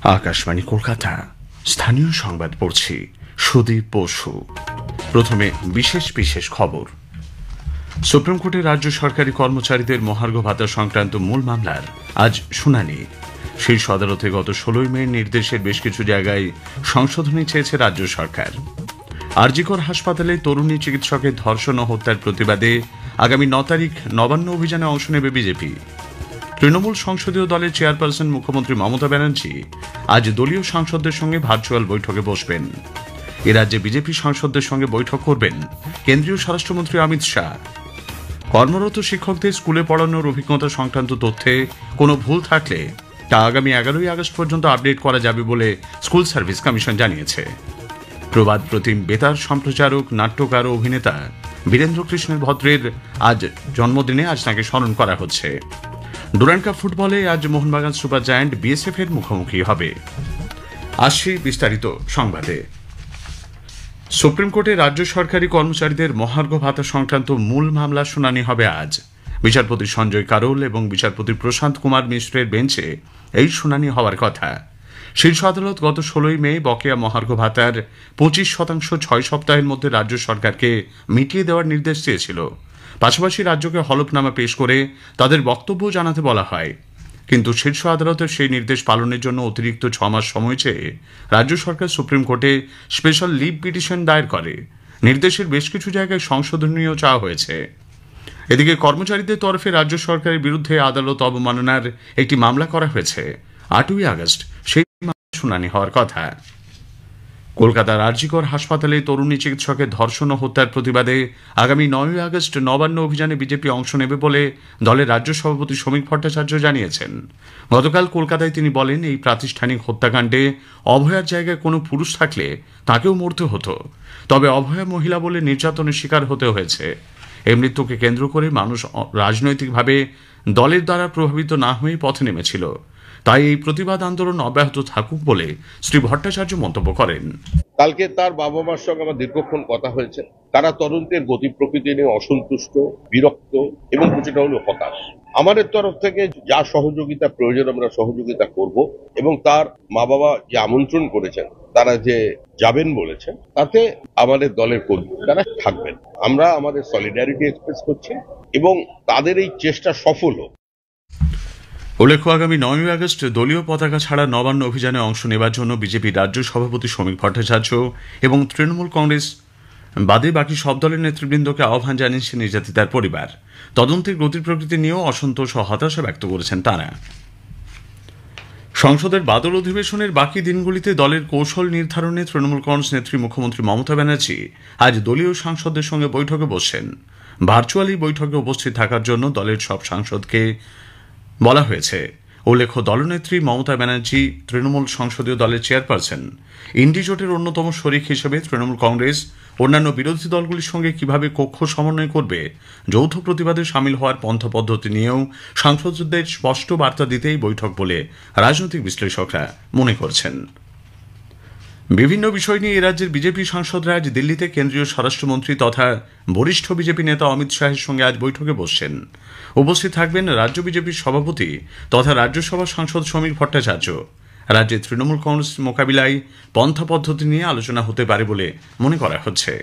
আকাশবাণী কলকাতা স্থানীয় সংবাদ পড়ছি সুদীপ বসু। প্রথমে বিশেষ বিশেষ খবর। সুপ্রিম কোর্টে রাজ্য সরকারি কর্মচারীদের মহার্ঘ ভাতা সংক্রান্ত মূল মামলার আজ শুনানি। শীর্ষ আদালতে গত 16 মে নির্দেশের বেশ কিছু জায়গায় সংশোধনী চেয়েছে রাজ্য সরকার। আরজিকর হাসপাতালে তরুণী চিকিৎসকের ধর্ষণ ও হত্যার প্রতিবাদে আগামী 9 তারিখ নবান্ন অভিযানে অংশ নেবে বিজেপি। তৃণমূল সংসদীয় দলের চেয়ারপারসন মুখ্যমন্ত্রী মমতা ব্যানার্জি আজ দলীয় সাংসদদের সঙ্গে ভার্চুয়াল বৈঠকে বসবেন। এ রাজ্যে বিজেপি সাংসদদের সঙ্গে বৈঠক করবেন কেন্দ্রীয় স্বরাষ্ট্রমন্ত্রী অমিত শাহ। কর্মরত শিক্ষকদের স্কুলে পড়ানোর অভিজ্ঞতা সংক্রান্ত তথ্যে কোনো ভুল থাকলে তা আগামী 11ই আগস্ট পর্যন্ত আপডেট করা যাবে বলে স্কুল সার্ভিস কমিশন জানিয়েছে। প্রবাদ প্রতিম বেতার সম্প্রচারক, নাট্যকার ও অভিনেতা বীরেন্দ্র কৃষ্ণের ভদ্রের আজ জন্মদিনে আজ তাঁকে স্মরণ করা হচ্ছে। ডুরান্ড কাপ ফুটবলে আজ মোহনবাগান সুপার জায়ান্ট বিএসএফ এর মুখোমুখি হবে। আসছি বিস্তারিত সংবাদে। সুপ্রিম কোর্টে রাজ্য সরকারি কর্মচারীদের মহার্ঘ ভাতা সংক্রান্ত মূল মামলা শুনানি হবে আজ। বিচারপতি সঞ্জয় কারোল এবং বিচারপতি প্রশান্ত কুমার মিশ্রের বেঞ্চে এই শুনানি হওয়ার কথা। শীর্ষ আদালত গত 16 মে বকেয়া মহার্ঘ ভাতার 25% 6 সপ্তাহের মধ্যে রাজ্য সরকারকে মিটিয়ে দেওয়ার নির্দেশ দিয়েছিল। পাশাপাশি রাজ্যকে হলফনামা পেশ করে তাদের বক্তব্য জানাতে বলা হয়। কিন্তু শীর্ষ আদালতের সেই নির্দেশ পালনের জন্য অতিরিক্ত 6 মাস সময় চেয়ে রাজ্য সরকার সুপ্রিম কোর্টে স্পেশাল লিভ পিটিশন দায়ের করে। নির্দেশের বেশ কিছু জায়গায় সংশোধনীয় চাওয়া হয়েছে। এদিকে কর্মচারীদের তরফে রাজ্য সরকারের বিরুদ্ধে আদালত অবমাননার একটি মামলা করা হয়েছে। 8ই আগস্ট সেই মামলা শুনানি হওয়ার কথা। কলকাতার আরজিকর হাসপাতালে তরুণী চিকিৎসকের ধর্ষণ ও হত্যার প্রতিবাদে আগামী 9ই আগস্ট নবান্ন অভিযানে বিজেপি অংশ নেবে বলে দলের রাজ্য সভাপতি শ্রমিক ভট্টাচার্য জানিয়েছেন। গতকাল কলকাতায় তিনি বলেন, এই প্রাতিষ্ঠানিক হত্যাকাণ্ডে অভয়ার জায়গায় কোনো পুরুষ থাকলে তাকেও মরতে হতো, তবে অভয়া মহিলা বলে নির্যাতনের শিকার হতে হয়েছে। এই মৃত্যুকে কেন্দ্র করে মানুষ রাজনৈতিকভাবে দলের দ্বারা প্রভাবিত না হয়ে পথে নেমেছিল। তাই এই প্রতিবাদ আন্দোলন অব্যাহত থাকুক বলে শ্রী ভট্টাচার্য মন্তব্য করেন। কালকে তার বাবা মার সঙ্গে আমার দীর্ঘক্ষণ কথা হয়েছে। তারা তদন্তের গতি প্রকৃতি নিয়ে অসন্তুষ্ট, বিরক্ত এবং কিছুটা হলেও হতাশ। আমাদের তরফ থেকে যা সহযোগিতা প্রয়োজন আমরা সহযোগিতা করব এবং তার মা বাবা যে আমন্ত্রণ করেছেন, তারা যে যাবেন বলেছেন, তাতে আমাদের দলের কর্মী তারা থাকবেন। আমরা আমাদের সলিডারিটি এক্সপ্রেস করছি এবং তাদের এই চেষ্টা সফল হোক। উল্লেখ্য, আগামী 9ই আগস্ট দলীয় পতাকা ছাড়া নবান্ন অভিযানে অংশ নেবার জন্য বিজেপির রাজ্য সভাপতি শ্রমিক ভট্টাচার্য এবং তৃণমূল কংগ্রেস বাদে বাকি সব দলের নেতৃবৃন্দকে আহ্বান জানিয়েছে নির্যাতিতার পরিবার। তদন্তের গতি প্রকৃতি নিয়েও অসন্তোষ ও হতাশা ব্যক্ত করেছেন তারা। সংসদের বাদল অধিবেশনের বাকি দিনগুলিতে দলের কৌশল নির্ধারণে তৃণমূল কংগ্রেস নেত্রী মুখ্যমন্ত্রী মমতা ব্যানার্জি আজ দলীয় সাংসদদের সঙ্গে বৈঠকে বসছেন। ভার্চুয়ালি বৈঠকে উপস্থিত থাকার জন্য দলের সব সাংসদকে বলা হয়েছে। উল্লেখ্য, দলনেত্রী মমতা ব্যানার্জি তৃণমূল সংসদীয় দলের চেয়ারপারসন। ইন্ডি জোটের অন্যতম শরিক হিসেবে তৃণমূল কংগ্রেস অন্যান্য বিরোধী দলগুলির সঙ্গে কিভাবে কক্ষ সমন্বয় করবে, যৌথ প্রতিবাদে সামিল হওয়ার পন্থা পদ্ধতি নিয়েও সাংসদদের স্পষ্ট বার্তা দিতেই বৈঠক বলে রাজনৈতিক বিশ্লেষকরা মনে করছেন। বিভিন্ন বিষয় নিয়ে এ রাজ্যের বিজেপি সাংসদরা আজ দিল্লিতে কেন্দ্রীয় স্বরাষ্ট্রমন্ত্রী তথা বরিষ্ঠ বিজেপি নেতা অমিত শাহের সঙ্গে আজ বৈঠকে বসছেন। উপস্থিত থাকবেন রাজ্য বিজেপির সভাপতি তথা রাজ্যসভার সাংসদ শ্রমিক ভট্টাচার্য। রাজ্যে তৃণমূল কংগ্রেস মোকাবিলায় পন্থা পদ্ধতি নিয়ে আলোচনা হতে পারে বলে মনে করা হচ্ছে।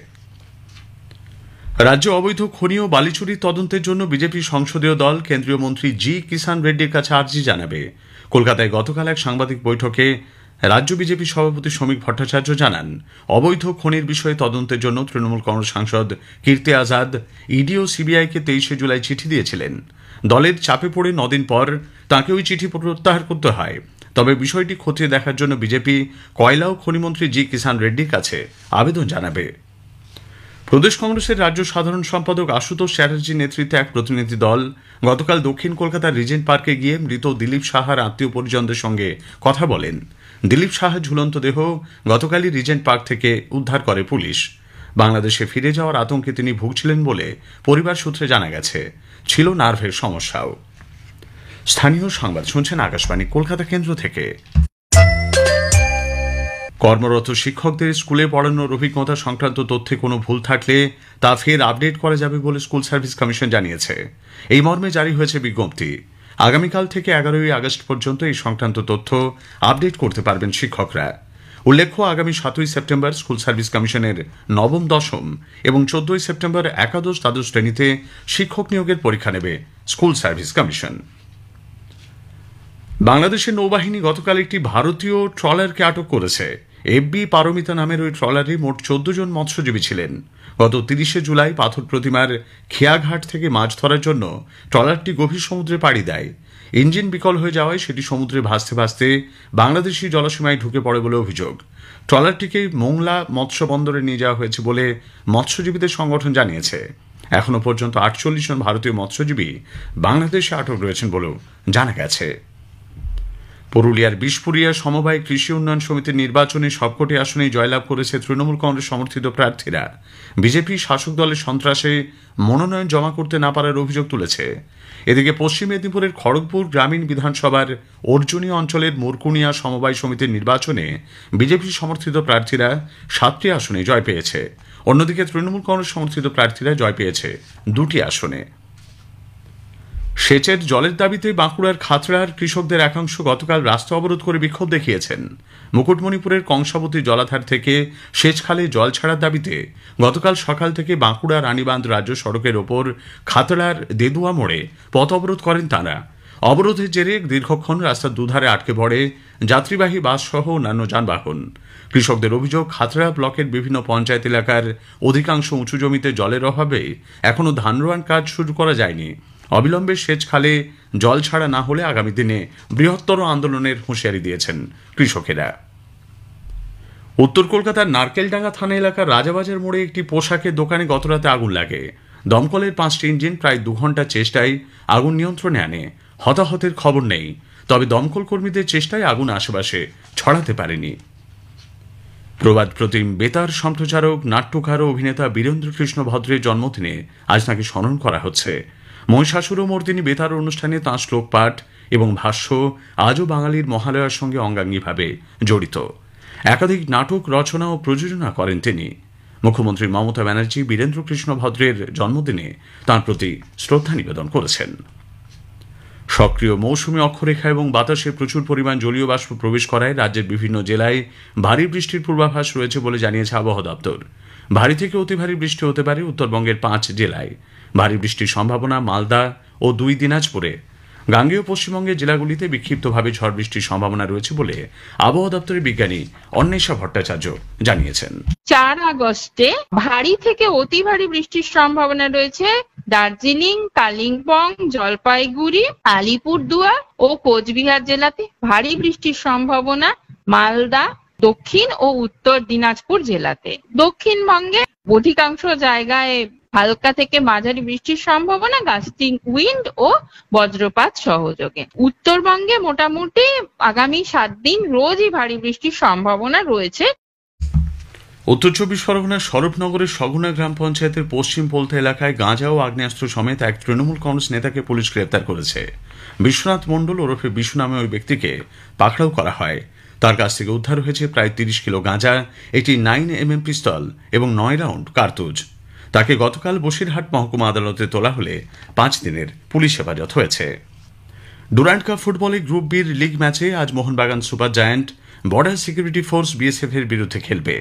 রাজ্য অবৈধ খনি ও বালিচুরির তদন্তের জন্য বিজেপি সংসদীয় দল কেন্দ্রীয় মন্ত্রী জি কিষাণ রেড্ডির কাছে আর্জি জানাবে। কলকাতায় গতকাল এক সাংবাদিক বৈঠকে রাজ্য বিজেপি সভাপতি শ্রমিক ভট্টাচার্য জানান, অবৈধ খনির বিষয়ে তদন্তের জন্য তৃণমূল কংগ্রেস সাংসদ কীর্তি আজাদ ইডি ও সিবিআইকে 23শে জুলাই চিঠি দিয়েছিলেন। দলের চাপে পড়ে 9 দিন পর তাঁকে ওই চিঠি প্রত্যাহার করতে হয়। তবে বিষয়টি খতিয়ে দেখার জন্য বিজেপি কয়লা ও খনিমন্ত্রী জি কিষাণ রেড্ডির কাছে আবেদন জানাবে। প্রদেশ কংগ্রেসের রাজ্য সাধারণ সম্পাদক আশুতোষ চ্যাটার্জির নেতৃত্বে এক প্রতিনিধি দল গতকাল দক্ষিণ কলকাতার রিজেন্ট পার্কে গিয়ে মৃত দিলীপ সাহার আত্মীয় পরিজনদের সঙ্গে কথা বলেন। দিলীপ সাহার ঝুলন্ত দেহ গতকালই রিজেন্ট পার্ক থেকে উদ্ধার করে পুলিশ। বাংলাদেশে ফিরে যাওয়ার আতঙ্কে তিনি ভুগছিলেন বলে পরিবার সূত্রে জানা গেছে। ছিল নার্ভের সমস্যাও। স্থানীয় সংবাদ শুনছেন আকাশবাণী কলকাতা কেন্দ্র থেকে। কর্মরত শিক্ষকদের স্কুলে পড়ানোর অভিজ্ঞতা সংক্রান্ত তথ্যে কোনো ভুল থাকলে তা ফের আপডেট করা যাবে বলে স্কুল সার্ভিস কমিশন জানিয়েছে। এই মর্মে জারি হয়েছে বিজ্ঞপ্তি। আগামীকাল থেকে 11ই আগস্ট পর্যন্ত এই সংক্রান্ত তথ্য আপডেট করতে পারবেন শিক্ষকরা। উল্লেখ্য, আগামী 7ই সেপ্টেম্বর স্কুল সার্ভিস কমিশনের নবম, দশম এবং 14ই সেপ্টেম্বর একাদশ, দ্বাদশ শ্রেণীতে শিক্ষক নিয়োগের পরীক্ষা নেবে স্কুল সার্ভিস কমিশন। বাংলাদেশের নৌবাহিনী গতকাল একটি ভারতীয় ট্রলারকে আটক করেছে। এফবি পারমিতা নামের ওই ট্রলারে মোট 14 জন মৎস্যজীবী ছিলেন। গত 30শে জুলাই পাথর প্রতিমার খেয়াঘাট থেকে মাছ ধরার জন্য ট্রলারটি গভীর সমুদ্রে পাড়ি দেয়। ইঞ্জিন বিকল হয়ে যাওয়ায় সেটি সমুদ্রে ভাসতে ভাসতে বাংলাদেশি জলসীমায় ঢুকে পড়ে বলে অভিযোগ। ট্রলারটিকে মোংলা মৎস্য বন্দরে নিয়ে যাওয়া হয়েছে বলে মৎস্যজীবীদের সংগঠন জানিয়েছে। এখনো পর্যন্ত 48 জন ভারতীয় মৎস্যজীবী বাংলাদেশে আটক রয়েছেন বলেও জানা গেছে। পুরুলিয়ার বিশপুরিয়া সমবায় কৃষি উন্নয়ন সমিতির নির্বাচনে সবকটি আসনেই জয়লাভ করেছে তৃণমূল কংগ্রেস সমর্থিত প্রার্থীরা। বিজেপি শাসক দলের সন্ত্রাসে মনোনয়ন জমা করতে না পারার অভিযোগ তুলেছে। এদিকে পশ্চিম মেদিনীপুরের খড়গপুর গ্রামীণ বিধানসভার অর্জুনী অঞ্চলের মুরকুনিয়া সমবায় সমিতির নির্বাচনে বিজেপি সমর্থিত প্রার্থীরা 7টি আসনে জয় পেয়েছে। অন্যদিকে তৃণমূল কংগ্রেস সমর্থিত প্রার্থীরা জয় পেয়েছে 2টি আসনে। সেচের জলের দাবিতে বাঁকুড়ার খাতড়ার কৃষকদের একাংশ গতকাল রাস্তা অবরোধ করে বিক্ষোভ দেখিয়েছেন। মুকুটমণিপুরের কংসাবতী জলাধার থেকে সেচখালে জল ছাড়ার দাবিতে গতকাল সকাল থেকে বাঁকুড়া রানীবাঁধ রাজ্য সড়কের ওপর খাতড়ার দেদুয়া মোড়ে পথ অবরোধ করেন তাঁরা। অবরোধের জেরে দীর্ঘক্ষণ রাস্তার দুধারে আটকে পড়ে যাত্রীবাহী বাস সহ অন্যান্য যানবাহন। কৃষকদের অভিযোগ, খাতড়া ব্লকের বিভিন্ন পঞ্চায়েত এলাকার অধিকাংশ উঁচু জমিতে জলের অভাবে এখনও ধান রোয়ার কাজ শুরু করা যায়নি। অবিলম্বে সেচ খালে জল ছাড়া না হলে আগামী দিনে বৃহত্তর আন্দোলনের হুঁশিয়ারি দিয়েছেন কৃষকেরা। উত্তর কলকাতার নারকেলডাঙ্গা থানা এলাকার রাজাবাজার মোড়ে একটি পোশাকের দোকানে গতরাতে আগুন লাগে। দমকলের 5টি ইঞ্জিন প্রায় 2 ঘন্টা চেষ্টায় আগুন নিয়ন্ত্রণে আনে। হতাহতের খবর নেই, তবে দমকল কর্মীদের চেষ্টায় আগুন আশেপাশে ছড়াতে পারেনি। প্রবাদ প্রতিম বেতার সম্প্রচারক, নাট্যকার ও অভিনেতা বীরেন্দ্র কৃষ্ণ ভদ্রের জন্মদিনে আজ তাঁকে স্মরণ করা হচ্ছে। মহিষাসুর মর্দিনী বেতার অনুষ্ঠানে তাঁর শ্লোক পাঠ এবং ভাষ্য আজও বাঙালির মহালয়ার সঙ্গে অঙ্গাঙ্গিভাবে জড়িত। একাধিক নাটক রচনা ও প্রযোজনা করেন তিনি। মুখ্যমন্ত্রী মমতা ব্যানার্জি বীরেন্দ্র কৃষ্ণ ভদ্রের জন্মদিনে তাঁর প্রতি শ্রদ্ধা নিবেদন করেছেন। সক্রিয় মৌসুমী অক্ষরেখা এবং বাতাসে প্রচুর পরিমাণ জলীয় বাষ্প প্রবেশ করায় রাজ্যের বিভিন্ন জেলায় ভারী বৃষ্টির পূর্বাভাস রয়েছে বলে জানিয়েছে আবহাওয়া দপ্তর। ভারী থেকে অতি ভারী বৃষ্টি হতে পারে উত্তরবঙ্গের 5 জেলায়। ভারী বৃষ্টির সম্ভাবনা মালদা ও 2 দিনাজপুরে। গাঙ্গেয় পশ্চিমবঙ্গের জেলাগুলিতে বিক্ষিপ্তভাবে ঝড় বৃষ্টির সম্ভাবনা রয়েছে বলে আবহাওয়া দপ্তরের বিজ্ঞানী অন্বেষা ভট্টাচার্য জানিয়েছেন। 4 আগস্টে ভারী থেকে অতি ভারী বৃষ্টির সম্ভাবনা রয়েছে দার্জিলিং, কালিম্পং, জলপাইগুড়ি, আলিপুরদুয়ার ও কোচবিহার জেলাতে। ভারী বৃষ্টির সম্ভাবনা মালদা, দক্ষিণ ও উত্তর দিনাজপুর জেলাতে। দক্ষিণবঙ্গে অধিকাংশ জায়গায় হালকা থেকে মাঝারি বৃষ্টির সম্ভাবনা, গাস্টিং উইন্ড ও বজ্রপাত সহযোগে। উত্তরবঙ্গে মোটামুটি আগামী 7 দিন রোজই ভারী বৃষ্টির সম্ভাবনা রয়েছে। উত্তর 24 পরগনার স্বরূপনগরের সগুনা গ্রাম পঞ্চায়েতের পশ্চিম পোলতা এলাকায় গাঁজা ও আগ্নেয়াস্ত্র সমেত এক তৃণমূল কংগ্রেস নেতাকে পুলিশ গ্রেপ্তার করেছে। বিশ্বনাথ মণ্ডল ওরফে বিশু নামে ওই ব্যক্তিকে পাকড়াও করা হয়। তার কাছ থেকে উদ্ধার হয়েছে প্রায় 30 কিলো গাঁজা, একটি 9mm পিস্তল এবং 9 রাউন্ড কার্তুজ। তাকে গতকাল বসিরহাট মহকুমা আদালতে তোলা হলে 5 দিনের পুলিশ হেফাজত হয়েছে। ডুরান্ড কাপ ফুটবলে গ্রুপ বির লিগ ম্যাচে আজ Mohun Bagan super giant border security force BSF এর বিরুদ্ধে খেলবে।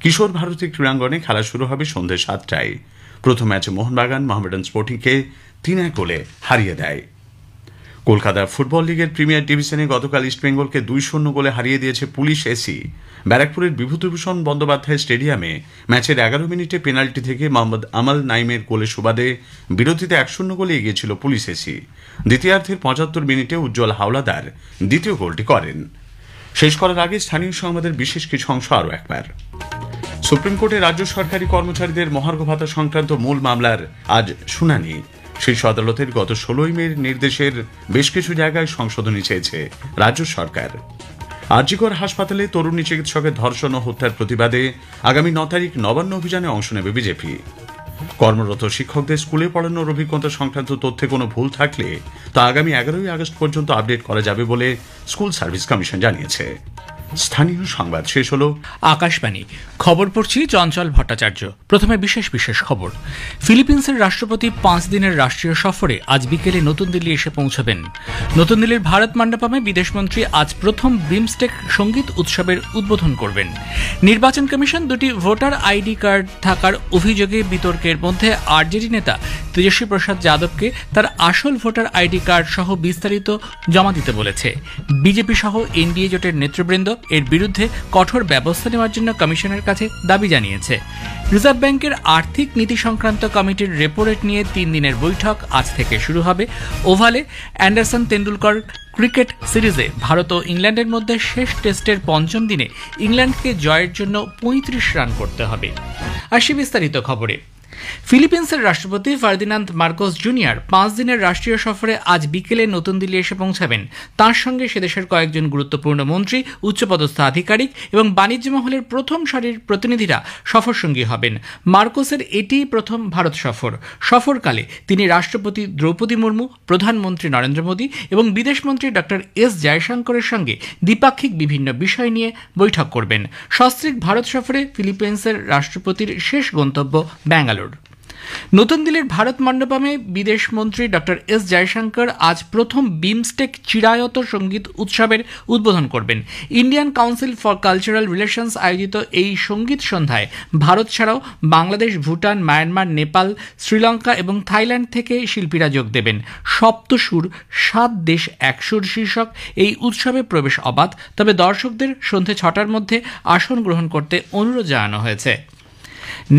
কিশোর ভারতী ক্রীড়াঙ্গনে খেলা শুরু হবে সন্ধ্যে 7টায়। প্রথম ম্যাচে মোহনবাগান মোহামেডান স্পোর্টিংকে 3-1 গোলে হারিয়ে দেয়। কলকাতা ফুটবল লিগের প্রিমিয়ার ডিভিশনে গতকাল ইস্টবেঙ্গলকে 2-0 গোলে হারিয়ে দিয়েছে পুলিশ এসি। ব্যারাকপুরের বিভূতিভূষণ বন্দ্যোপাধ্যায় স্টেডিয়ামে ম্যাচের 11 মিনিটে পেনাল্টি থেকে মোহাম্মদ আমাল নাইমের গোলের সুবাদে বিরতিতে 1-0 গোলে এগিয়েছিল পুলিশ এসি। দ্বিতীয়ার্ধের 75 মিনিটে উজ্জ্বল হাওলাদার দ্বিতীয় গোলটি করেন। শেষ করার আগে স্থানীয় সংবাদের বিশেষ কিছু অংশ আরও একবার। সুপ্রিম কোর্টে রাজ্য সরকারি কর্মচারীদের মহার্ঘ ভাতা সংক্রান্ত মূল মামলার আজ শুনানি। শীর্ষ আদালতের গত 16 মের নির্দেশের বেশ কিছু জায়গায় সংশোধনী চেয়েছে রাজ্য সরকার। আরজিকর হাসপাতালে তরুণী চিকিৎসকের ধর্ষণ ও হত্যার প্রতিবাদে আগামী 9 তারিখ নবান্ন অভিযানে অংশ নেবে বিজেপি। কর্মরত শিক্ষকদের স্কুলে পড়ানোর অভিজ্ঞতা সংক্রান্ত তথ্যে কোনো ভুল থাকলে তা আগামী 11ই আগস্ট পর্যন্ত আপডেট করা যাবে বলে স্কুল সার্ভিস কমিশন জানিয়েছে। স্থানীয় সংবাদ শেষ হলো। আকাশবাণী খবর পড়ছি চঞ্চল ভট্টাচার্য। প্রথমে বিশেষ খবর। ফিলিপিন্সের রাষ্ট্রপতি 5 দিনের রাষ্ট্রীয় সফরে আজ বিকেলে নতুন দিল্লি এসে পৌঁছবেন। নতুন দিল্লির ভারত মণ্ডপমে বিদেশমন্ত্রী আজ প্রথম বিমস্টেক সঙ্গীত উৎসবের উদ্বোধন করবেন। নির্বাচন কমিশন দুটি ভোটার আইডি কার্ড থাকার অভিযোগে বিতর্কের মধ্যে আরজেডি নেতা তেজস্বী প্রসাদ যাদবকে তার আসল ভোটার আইডি কার্ড সহ বিস্তারিত জমা দিতে বলেছে। বিজেপি সহ এনডিএ জোটের নেতৃবৃন্দ এর বিরুদ্ধে কঠোর ব্যবস্থা নেওয়ার জন্য কমিশনের কাছে দাবি জানিয়েছে। রিজার্ভ ব্যাংকের আর্থিক নীতি সংক্রান্ত কমিটির রেপোরেট নিয়ে 3 দিনের বৈঠক আজ থেকে শুরু হবে। ওভালে অ্যান্ডারসন তেন্ডুলকর ক্রিকেট সিরিজে ভারত ও ইংল্যান্ডের মধ্যে শেষ টেস্টের 5ম দিনে ইংল্যান্ডকে জয়ের জন্য 35 রান করতে হবে। আসি বিস্তারিত খবরে। ফিলিপিন্সের রাষ্ট্রপতি ফার্দিনান্দ মার্কোস জুনিয়র 5 দিনের রাষ্ট্রীয় সফরে আজ বিকেলে নতুন দিল্লি এসে পৌঁছাবেন। তাঁর সঙ্গে সেদেশের কয়েকজন গুরুত্বপূর্ণ মন্ত্রী, উচ্চপদস্থ আধিকারিক এবং বাণিজ্য মহলের প্রথম সারির প্রতিনিধিরা সফরসঙ্গী হবেন। মার্কোসের এটিই প্রথম ভারত সফর। সফরকালে তিনি রাষ্ট্রপতি দ্রৌপদী মুর্মু, প্রধানমন্ত্রী নরেন্দ্র মোদী এবং বিদেশমন্ত্রী ডক্টর এস জয়শঙ্করের সঙ্গে দ্বিপাক্ষিক বিভিন্ন বিষয় নিয়ে বৈঠক করবেন। সস্ত্রীক ভারত সফরে ফিলিপিন্সের রাষ্ট্রপতির শেষ গন্তব্য ব্যাঙ্গালোর। নতুন দিল্লির ভারত মণ্ডপমে বিদেশমন্ত্রী ডক্টর এস জয়শঙ্কর আজ প্রথম বিমস্টেক চিরায়ত সঙ্গীত উৎসবের উদ্বোধন করবেন। Indian council for cultural relations আয়োজিত এই সঙ্গীত সন্ধ্যায় ভারত ছাড়াও বাংলাদেশ, ভুটান, মায়ানমার, নেপাল, শ্রীলঙ্কা এবং থাইল্যান্ড থেকে শিল্পীরা যোগ দেবেন। সপ্তসুর 7 দেশ 1 সুর শীর্ষক এই উৎসবে প্রবেশ অবাধ, তবে দর্শকদের সন্ধ্যে 6টার মধ্যে আসন গ্রহণ করতে অনুরোধ জানানো হয়েছে।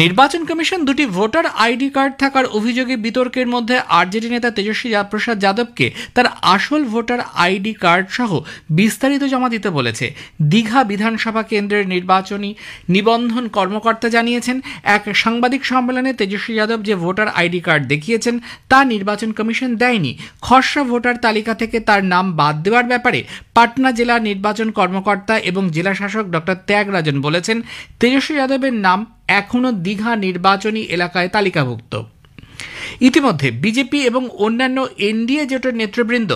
নির্বাচন কমিশন দুটি ভোটার আইডি কার্ড থাকার অভিযোগে বিতর্কের মধ্যে আরজেডি নেতা তেজস্বী প্রসাদ যাদবকে তার আসল ভোটার আইডি কার্ড সহ বিস্তারিত জমা দিতে বলেছে। দীঘা বিধানসভা কেন্দ্রের নির্বাচনী নিবন্ধন কর্মকর্তা জানিয়েছেন, এক সাংবাদিক সম্মেলনে তেজস্বী যাদব যে ভোটার আইডি কার্ড দেখিয়েছেন তা নির্বাচন কমিশন দেয়নি। খসড়া ভোটার তালিকা থেকে তার নাম বাদ দেওয়ার ব্যাপারে পাটনা জেলা নির্বাচন কর্মকর্তা এবং জেলা শাসক ডক্টর ত্যাগরাজন বলেছেন, তেজস্বী যাদবের নাম এখনও দীঘা নির্বাচনী এলাকায় তালিকাভুক্ত। ইতিমধ্যে বিজেপি এবং অন্যান্য এনডিএ জোটের নেতৃবৃন্দ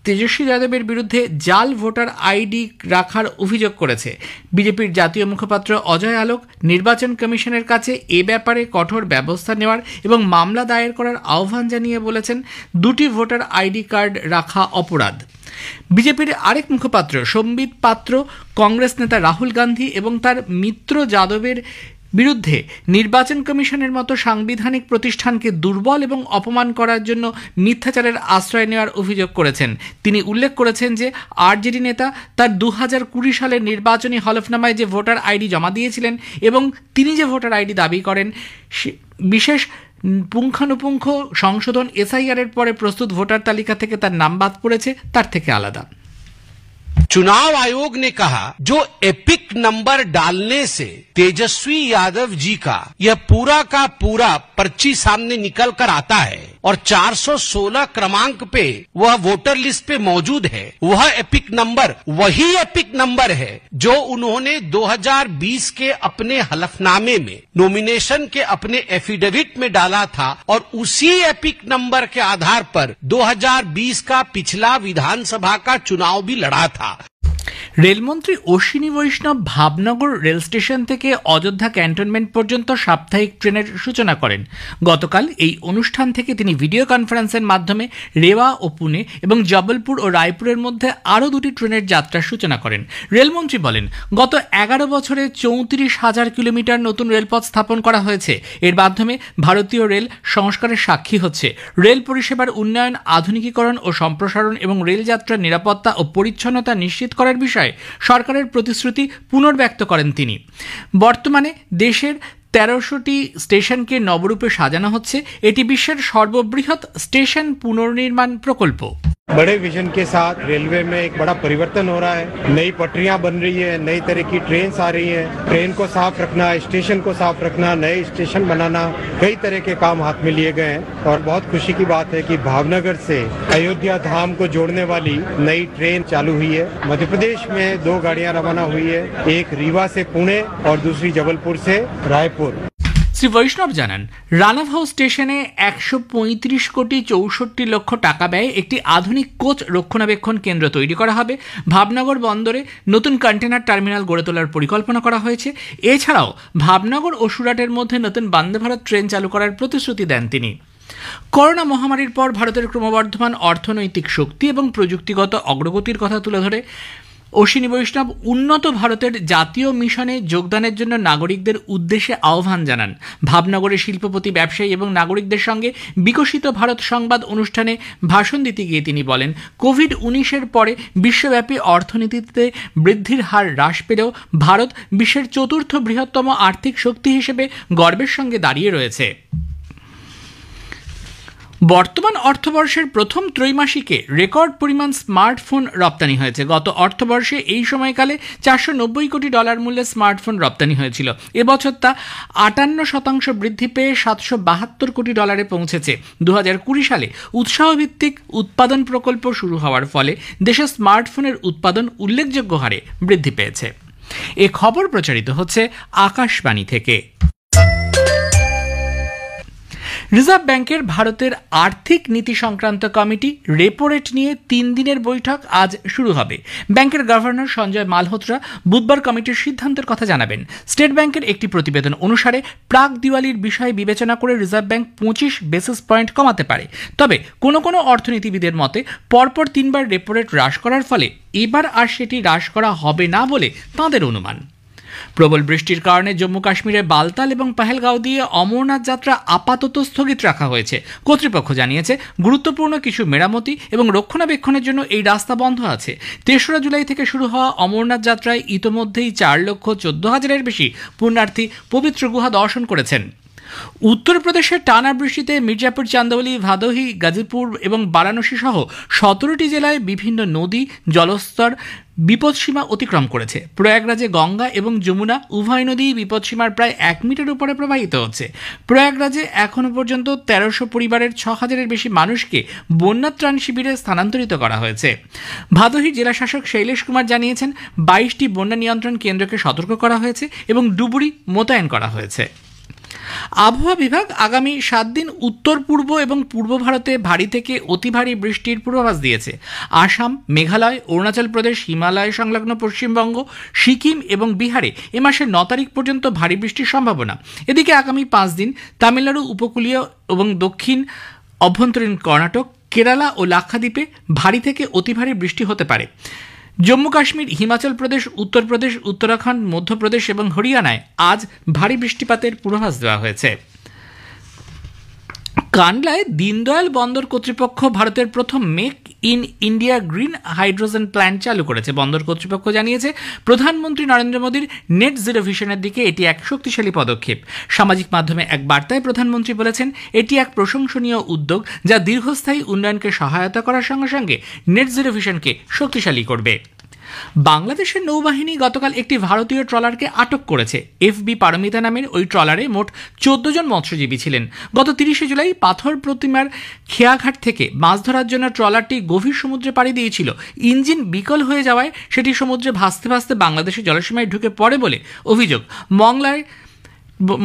তেজস্বী যাদবের বিরুদ্ধে জাল ভোটার আইডি রাখার অভিযোগ করেছে। বিজেপির জাতীয় মুখপাত্র অজয় আলোক নির্বাচন কমিশনের কাছে এ ব্যাপারে কঠোর ব্যবস্থা নেওয়ার এবং মামলা দায়ের করার আহ্বান জানিয়ে বলেছেন, দুটি ভোটার আইডি কার্ড রাখা অপরাধ। বিজেপির আরেক মুখপাত্র সম্বিত পাত্র কংগ্রেস নেতা রাহুল গান্ধী এবং তার মিত্র যাদবের বিরুদ্ধে নির্বাচন কমিশনের মতো সাংবিধানিক প্রতিষ্ঠানকে দুর্বল এবং অপমান করার জন্য মিথ্যাচারের আশ্রয় নেওয়ার অভিযোগ করেছেন। তিনি উল্লেখ করেছেন যে আরজেডি নেতা তার 2020 সালের নির্বাচনী হলফনামায় যে ভোটার আইডি জমা দিয়েছিলেন এবং তিনি যে ভোটার আইডি দাবি করেন, বিশেষ পুঙ্খানুপুঙ্খ সংশোধন এসআইআর এর পরে প্রস্তুত ভোটার তালিকা থেকে তার নাম বাদ পড়েছে তার থেকে আলাদা। चुनाव आयोग ने कहा, जो एपिक नंबर डालने से तेजस्वी यादव जी का यह पूरा का पूरा पर्ची सामने निकल कर आता है और 416 क्रमांक पे वह वोटर लिस्ट पे मौजूद है, वह एपिक नंबर वही एपिक नंबर है जो उन्होंने 2020 के अपने हलफनामे में नॉमिनेशन के अपने एफिडेविट में डाला था और उसी एपिक नंबर के आधार पर 2020 का पिछला विधानसभा का चुनाव भी लड़ा था। রেলমন্ত্রী অশ্বিনী বৈষ্ণব ভাবনগর রেল স্টেশন থেকে অযোধ্যা ক্যান্টনমেন্ট পর্যন্ত সাপ্তাহিক ট্রেনের সূচনা করেন। গতকাল এই অনুষ্ঠান থেকে তিনি ভিডিও কনফারেন্সের মাধ্যমে রেওয়া ও পুনে এবং জবলপুর ও রায়পুরের মধ্যে আরও 2টি ট্রেনের যাত্রার সূচনা করেন। রেলমন্ত্রী বলেন, গত 11 বছরে 34,000 কিলোমিটার নতুন রেলপথ স্থাপন করা হয়েছে। এর মাধ্যমে ভারতীয় রেল সংস্কারের সাক্ষী হচ্ছে। রেল পরিষেবার উন্নয়ন, আধুনিকীকরণ ও সম্প্রসারণ এবং রেলযাত্রার নিরাপত্তা ও পরিচ্ছন্নতা নিশ্চিত করার বিষয়ে সরকারের প্রতিশ্রুতি পুনর্ব্যক্ত করেন তিনি। বর্তমানে দেশের 1300টি স্টেশনকে নবরূপে সাজানো হচ্ছে। এটি বিশ্বের সর্ববৃহৎ স্টেশন পুনর্নির্মাণ প্রকল্প। बड़े विजन के साथ रेलवे में एक बड़ा परिवर्तन हो रहा है। नई पटरियां बन रही है, नई तरह की ट्रेन आ रही है। ट्रेन को साफ रखना, स्टेशन को साफ रखना, नए स्टेशन बनाना, कई तरह के काम हाथ में लिए गए हैं। और बहुत खुशी की बात है कि भावनगर से अयोध्या धाम को जोड़ने वाली नई ट्रेन चालू हुई है। मध्य प्रदेश में 2 गाड़ियां रवाना हुई है, एक रीवा से पुणे और दूसरी जबलपुर से रायपुर। শ্রী বৈষ্ণব জানান, রানাভ হাউস স্টেশনে 135 কোটি 64 লক্ষ টাকা ব্যয়ে একটি আধুনিক কোচ রক্ষণাবেক্ষণ কেন্দ্র তৈরি করা হবে। ভাবনগর বন্দরে নতুন কন্টেনার টার্মিনাল গড়ে তোলার পরিকল্পনা করা হয়েছে। এছাড়াও ভাবনগর ও সুরাটের মধ্যে নতুন বন্দে ভারত ট্রেন চালু করার প্রতিশ্রুতি দেন তিনি। করোনা মহামারীর পর ভারতের ক্রমবর্ধমান অর্থনৈতিক শক্তি এবং প্রযুক্তিগত অগ্রগতির কথা তুলে ধরে অশ্বিনী বৈষ্ণব উন্নত ভারতের জাতীয় মিশনে যোগদানের জন্য নাগরিকদের উদ্দেশ্যে আহ্বান জানান। ভাবনগরে শিল্পপতি, ব্যবসায়ী এবং নাগরিকদের সঙ্গে বিকশিত ভারত সংবাদ অনুষ্ঠানে ভাষণ দিতে গিয়ে তিনি বলেন, কোভিড-19-এর পরে বিশ্বব্যাপী অর্থনীতিতে বৃদ্ধির হার হ্রাস পেলেও ভারত বিশ্বের চতুর্থ বৃহত্তম আর্থিক শক্তি হিসেবে গর্বের সঙ্গে দাঁড়িয়ে রয়েছে। বর্তমান অর্থবর্ষের প্রথম ত্রৈমাসিকে রেকর্ড পরিমাণ স্মার্টফোন রপ্তানি হয়েছে। গত অর্থবর্ষে এই সময়কালে $490 কোটি মূল্যের স্মার্টফোন রপ্তানি হয়েছিল। এবছর তা 58% বৃদ্ধি পেয়ে $772 কোটি পৌঁছেছে। 2020 সালে উৎসাহভিত্তিক উৎপাদন প্রকল্প শুরু হওয়ার ফলে দেশে স্মার্টফোনের উৎপাদন উল্লেখযোগ্য হারে বৃদ্ধি পেয়েছে। এ খবর প্রচারিত হচ্ছে আকাশবাণী থেকে। রিজার্ভ ব্যাংকের ভারতের আর্থিক নীতি সংক্রান্ত কমিটি রেপো রেট নিয়ে 3 দিনের বৈঠক আজ শুরু হবে। ব্যাংকের গভর্নর সঞ্জয় মালহোত্রা বুধবার কমিটির সিদ্ধান্তের কথা জানাবেন। স্টেট ব্যাংকের একটি প্রতিবেদন অনুসারে প্রাক দিওয়ালির বিষয় বিবেচনা করে রিজার্ভ ব্যাংক 25 বেসিস পয়েন্ট কমাতে পারে। তবে কোনো কোনো অর্থনীতিবিদের মতে পরপর 3 বার রেপো রেট হ্রাস করার ফলে এবার আর সেটি হ্রাস করা হবে না বলে তাঁদের অনুমান। প্রবল বৃষ্টির কারণে জম্মু কাশ্মীরের বালতাল এবং পেহেলগাঁও দিয়ে অমরনাথ যাত্রা আপাতত স্থগিত রাখা হয়েছে। কর্তৃপক্ষ জানিয়েছে, গুরুত্বপূর্ণ কিছু মেরামতি এবং রক্ষণাবেক্ষণের জন্য এই রাস্তা বন্ধ আছে। 3রা জুলাই থেকে শুরু হওয়া অমরনাথ যাত্রায় ইতোমধ্যেই 4,14,000-এর বেশি পুণ্যার্থী পবিত্র গুহা দর্শন করেছেন। উত্তরপ্রদেশের টানা বৃষ্টিতে মির্জাপুর, চান্দৌলি, ভাদোহী, গাজীপুর এবং বারাণসী সহ 17টি জেলায় বিভিন্ন নদী জলস্তর বিপদসীমা অতিক্রম করেছে। প্রয়াগরাজে গঙ্গা এবং যমুনা উভয় নদী বিপদসীমার প্রায় 1 মিটার উপরে প্রবাহিত হচ্ছে। প্রয়াগরাজে এখনো পর্যন্ত 1300 পরিবারের 6000-এর বেশি মানুষকে বন্যা ত্রাণ শিবিরে স্থানান্তরিত করা হয়েছে। ভাদোহী জেলা শাসক শৈলেশ কুমার জানিয়েছেন, 22টি বন্যা নিয়ন্ত্রণ কেন্দ্রকে সতর্ক করা হয়েছে এবং ডুবুরি মোতায়েন করা হয়েছে। আবহাওয়া বিভাগ আগামী 7 দিন উত্তর পূর্ব এবং পূর্ব ভারতে ভারী থেকে অতি ভারী বৃষ্টির পূর্বাভাস দিয়েছে। আসাম, মেঘালয়, অরুণাচল প্রদেশ, হিমালয় সংলগ্ন পশ্চিমবঙ্গ, সিকিম এবং বিহারে এ মাসের 9 তারিখ পর্যন্ত ভারী বৃষ্টির সম্ভাবনা। এদিকে আগামী 5 দিন তামিলনাড়ু উপকূলীয় এবং দক্ষিণ অভ্যন্তরীণ কর্ণাটক, কেরালা ও লাক্ষাদ্বীপে ভারী থেকে অতি ভারী বৃষ্টি হতে পারে। জম্মু কাশ্মীর, হিমাচল প্রদেশ, উত্তরপ্রদেশ, উত্তরাখণ্ড, মধ্যপ্রদেশ এবং হরিয়ানায় আজ ভারী বৃষ্টিপাতের পূর্বাভাস দেওয়া হয়েছে। কান্ডলায় দীনদয়াল বন্দর কর্তৃপক্ষ ভারতের প্রথম make in India green hydrogen plant চালু করেছে। বন্দর কর্তৃপক্ষ জানিয়েছে, প্রধানমন্ত্রী নরেন্দ্র মোদীর নেট জিরো ভিশনের দিকে এটি এক শক্তিশালী পদক্ষেপ। সামাজিক মাধ্যমে এক বার্তায় প্রধানমন্ত্রী বলেছেন, এটি এক প্রশংসনীয় উদ্যোগ যা দীর্ঘস্থায়ী উন্নয়নকে সহায়তা করার সঙ্গে সঙ্গে নেট জিরো ভিশনকে শক্তিশালী করবে। বাংলাদেশের নৌবাহিনী গতকাল একটি ভারতীয় ট্রলারকে আটক করেছে। এফবি পারমিতা নামের ওই ট্রলারে মোট 14 জন মৎস্যজীবী ছিলেন। গত 30 জুলাই পাথর প্রতিমার খেয়াঘাট থেকে মাছ ধরার জন্য ট্রলারটি গভীর সমুদ্রে পাড়ি দিয়েছিল। ইঞ্জিন বিকল হয়ে যাওয়ায় সেটি সমুদ্রে ভাসতে ভাসতে বাংলাদেশের জলসীমায় ঢুকে পড়ে বলে অভিযোগ। মংলায়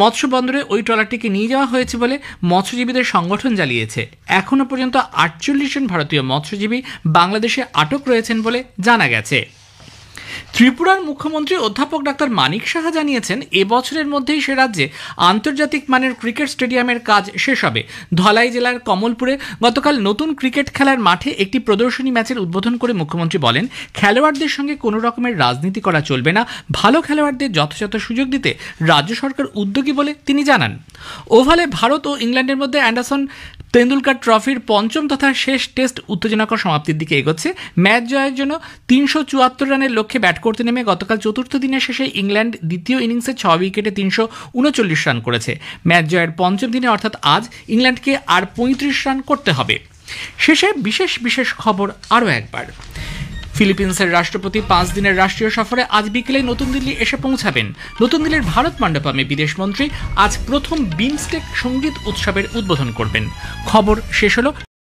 মৎস্য বন্দরে ওই ট্রলারটিকে নিয়ে যাওয়া হয়েছে বলে মৎস্যজীবীদের সংগঠন জানিয়েছে। এখনো পর্যন্ত 48 জন ভারতীয় মৎস্যজীবী বাংলাদেশে আটক রয়েছেন বলে জানা গেছে। ত্রিপুরার মুখ্যমন্ত্রী অধ্যাপক ডাক্তার মানিক সাহা জানিয়েছেন, এবছরের মধ্যেই সে রাজ্যে আন্তর্জাতিক মানের ক্রিকেট স্টেডিয়ামের কাজ শেষ হবে। ধলাই জেলার কমলপুরে গতকাল নতুন ক্রিকেট খেলার মাঠে একটি প্রদর্শনী ম্যাচের উদ্বোধন করে মুখ্যমন্ত্রী বলেন, খেলোয়াড়দের সঙ্গে কোনো রকমের রাজনীতি করা চলবে না। ভালো খেলোয়াড়দের যথাযথ সুযোগ দিতে রাজ্য সরকার উদ্যোগী বলে তিনি জানান। ওভালে ভারত ও ইংল্যান্ডের মধ্যে অ্যান্ডারসন তেন্ডুলকর ট্রফির পঞ্চম তথা শেষ টেস্ট উত্তেজনাকর সমাপ্তির দিকে এগোচ্ছে। ম্যাচ জয়ের জন্য 374 রানের লক্ষ্যে ব্যাট করতে নেমে গতকাল চতুর্থ দিনের শেষে ইংল্যান্ড দ্বিতীয় ইনিংসে 6 উইকেটে 339 রান করেছে। ম্যাচ জয়ের পঞ্চম দিনে অর্থাৎ আজ ইংল্যান্ডকে আর 35 রান করতে হবে। শেষে বিশেষ খবর আরও একবার। ফিলিপিন্সের রাষ্ট্রপতি 5 দিনের রাষ্ট্রীয় সফরে আজ বিকেলে নতুন দিল্লি এসে পৌঁছাবেন। নতুন দিল্লির ভারত মণ্ডপমে বিদেশমন্ত্রী আজ প্রথম বিমস্টেক সঙ্গীত উৎসবের উদ্বোধন করবেন। খবর শেষ হলো।